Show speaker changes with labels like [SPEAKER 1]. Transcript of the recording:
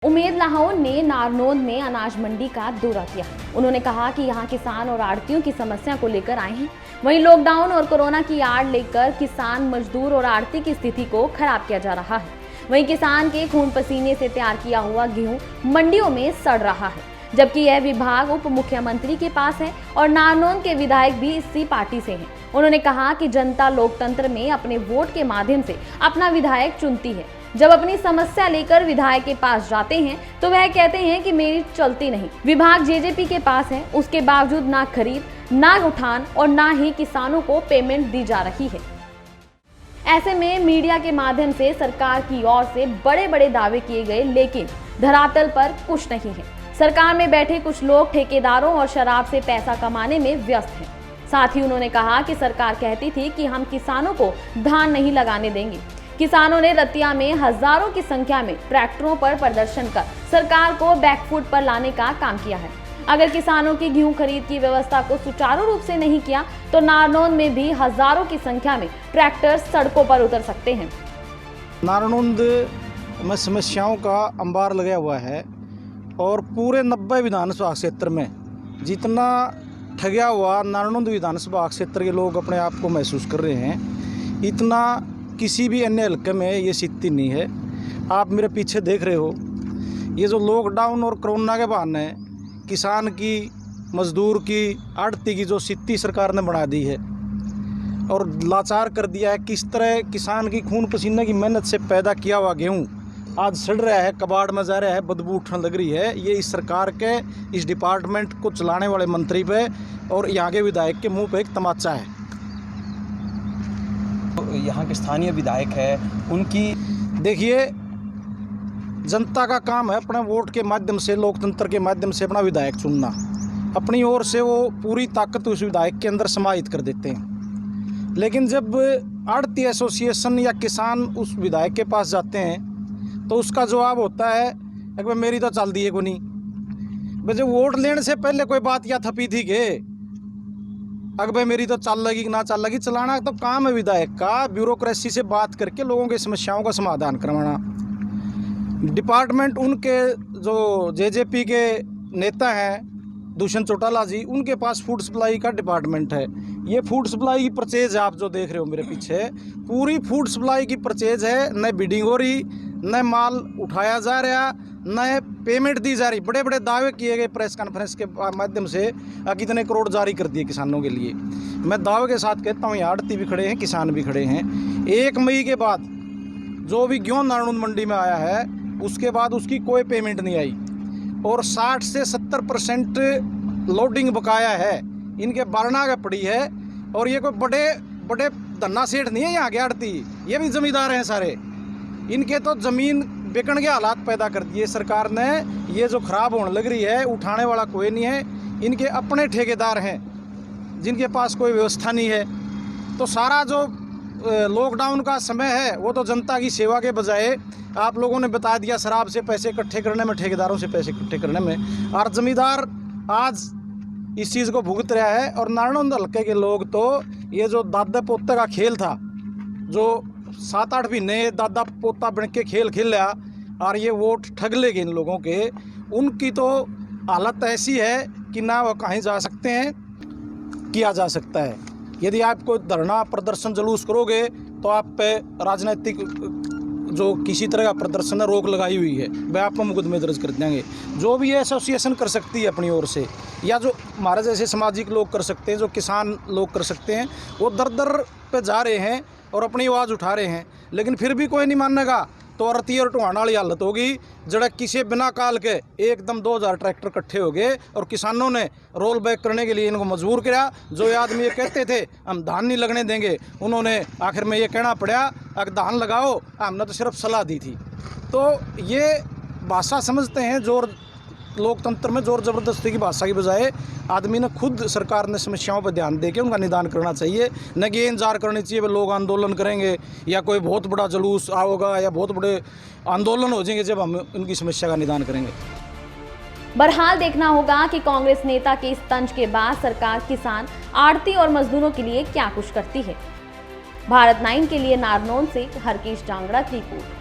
[SPEAKER 1] उमेद लाहौर ने नारनौंद में अनाज मंडी का दौरा किया। उन्होंने कहा कि यहां किसान और आड़तियों की समस्या को लेकर आए हैं। वहीं लॉकडाउन और कोरोना की आड़ लेकर किसान, मजदूर और आड़ती की स्थिति को खराब किया जा रहा है। वहीं किसान के खून पसीने से तैयार किया हुआ गेहूं मंडियों में सड़ रहा है, जबकि यह विभाग उप मुख्यमंत्री के पास है और नारनौंद के विधायक भी इसी पार्टी से हैं। उन्होंने कहा कि जनता लोकतंत्र में अपने वोट के माध्यम से अपना विधायक चुनती है। जब अपनी समस्या लेकर विधायक के पास जाते हैं तो वह कहते हैं कि मेरी चलती नहीं। विभाग जेजेपी के पास है, उसके बावजूद ना खरीद, ना उठान और ना ही किसानों को पेमेंट दी जा रही है। ऐसे में मीडिया के माध्यम से सरकार की ओर से बड़े बड़े दावे किए गए, लेकिन धरातल पर कुछ नहीं है। सरकार में बैठे कुछ लोग ठेकेदारों और शराब से पैसा कमाने में व्यस्त हैं। साथ ही उन्होंने कहा कि सरकार कहती थी कि हम किसानों को धान नहीं लगाने देंगे। किसानों ने रतिया में हजारों की संख्या में ट्रैक्टरों पर प्रदर्शन कर सरकार को बैकफुट पर लाने का काम किया है। अगर किसानों की गेहूं खरीद की व्यवस्था को सुचारू रूप से नहीं किया तो नारनौंद में भी हजारों की संख्या में ट्रैक्टर सड़कों पर उतर सकते हैं।
[SPEAKER 2] नारनौंद में समस्याओं का अंबार लगा हुआ है और पूरे 90 विधानसभा क्षेत्र में जितना ठगिया हुआ नारनौंद विधानसभा क्षेत्र के लोग अपने आप को महसूस कर रहे हैं, इतना किसी भी अन्य हल्के में ये स्थिति नहीं है। आप मेरे पीछे देख रहे हो, ये जो लॉकडाउन और कोरोना के बहाने किसान की, मजदूर की, आड़ती की जो स्थिति सरकार ने बना दी है और लाचार कर दिया है। किस तरह किसान की खून पसीने की मेहनत से पैदा किया हुआ गेहूँ आज सड़ रहा है, कबाड़ में जा रहा है, बदबू उठने लग रही है। ये इस सरकार के, इस डिपार्टमेंट को चलाने वाले मंत्री पे और यहाँ के विधायक के मुंह पे एक तमाचा है।
[SPEAKER 3] यहाँ के स्थानीय विधायक है, उनकी
[SPEAKER 2] देखिए, जनता का काम है अपने वोट के माध्यम से, लोकतंत्र के माध्यम से अपना विधायक चुनना। अपनी ओर से वो पूरी ताकत उस विधायक के अंदर समाहित कर देते हैं। लेकिन जब आड़ती एसोसिएशन या किसान उस विधायक के पास जाते हैं तो उसका जवाब होता है कि भाई मेरी तो चल दी है को नहीं। वैसे वोट लेने से पहले कोई बात या थपी थी कि अगर भाई मेरी तो चल लगी कि ना चल लगी। चलाना तो काम है विधायक का, ब्यूरोक्रेसी से बात करके लोगों की समस्याओं का समाधान करवाना। डिपार्टमेंट उनके जो जेजेपी के नेता हैं दुष्यंत चौटाला जी, उनके पास फूड सप्लाई का डिपार्टमेंट है। ये फूड सप्लाई की परचेज आप जो देख रहे हो मेरे पीछे, पूरी फूड सप्लाई की परचेज है। न बिडिंग हो रही, न माल उठाया जा रहा, न पेमेंट दी जा रही। बड़े बड़े दावे किए गए प्रेस कॉन्फ्रेंस के माध्यम से, कितने करोड़ जारी कर दिए किसानों के लिए। मैं दावे के साथ कहता हूँ, यहाँ आड़ती भी खड़े हैं, किसान भी खड़े हैं। 1 मई के बाद जो भी गेहूं नारनौंद मंडी में आया है, उसके बाद उसकी कोई पेमेंट नहीं आई और 60 से 70% लोडिंग बकाया है। इनके बारना का पड़ी है और ये कोई बड़े बड़े धन्ना सेठ नहीं है यहाँ के आड़ती, ये भी जमींदार हैं सारे। इनके तो ज़मीन बिकने के हालात पैदा कर दिए सरकार ने। ये जो ख़राब होने लग रही है, उठाने वाला कोई नहीं है। इनके अपने ठेकेदार हैं जिनके पास कोई व्यवस्था नहीं है। तो सारा जो लॉकडाउन का समय है वो तो जनता की सेवा के बजाय आप लोगों ने बता दिया शराब से पैसे इकट्ठे करने में, ठेकेदारों से पैसे इकट्ठे करने में। और जमींदार आज इस चीज़ को भुगत रहा है। और नारनौंद हल्के के लोग तो ये जो दादा पोते का खेल था, जो 7-8 महीने दादा पोता बन के खेल खेल लिया और ये वोट ठग लेंगे इन लोगों के, उनकी तो हालत ऐसी है कि ना वो कहीं जा सकते हैं, किया जा सकता है। यदि आप कोई धरना प्रदर्शन जुलूस करोगे तो आप पे राजनीतिक जो किसी तरह का प्रदर्शन है रोक लगाई हुई है, वह आप पर मुकदमे दर्ज कर देंगे। जो भी ये एसोसिएशन कर सकती है अपनी ओर से, या जो हमारे जैसे सामाजिक लोग कर सकते हैं, जो किसान लोग कर सकते हैं, वो दर दर पे जा रहे हैं और अपनी आवाज़ उठा रहे हैं। लेकिन फिर भी कोई नहीं मानेगा तो अरती और टुहाना वाली हालत होगी। जड़ा किसी बिना काल के एकदम 2000 ट्रैक्टर इकट्ठे हो गए और किसानों ने रोल बैक करने के लिए इनको मजबूर किया। जो आदमी ये कहते थे हम धान नहीं लगने देंगे, उन्होंने आखिर में ये कहना पड़ा अगर धान लगाओ, हमने तो सिर्फ सलाह दी थी। तो ये भाषा समझते हैं, जोर लोकतंत्र में जोर ज़बरदस्ती की भाषा की बजाय आदमी ने खुद, सरकार ने समस्याओं पर ध्यान देके उनका निदान करना चाहिए। न कि इंतजार करनी चाहिए लोग आंदोलन करेंगे या कोई बहुत बड़ा जुलूस आओगा या बहुत बड़े आंदोलन हो जाएंगे जब हम उनकी समस्या का निदान करेंगे।
[SPEAKER 1] बहरहाल देखना होगा कि कांग्रेस नेता के इस तंज के बाद सरकार किसान, आड़ती और मजदूरों के लिए क्या कुछ करती है। भारत 9 के लिए नारनौंद से हरकेश जांगड़ा की रिपोर्ट।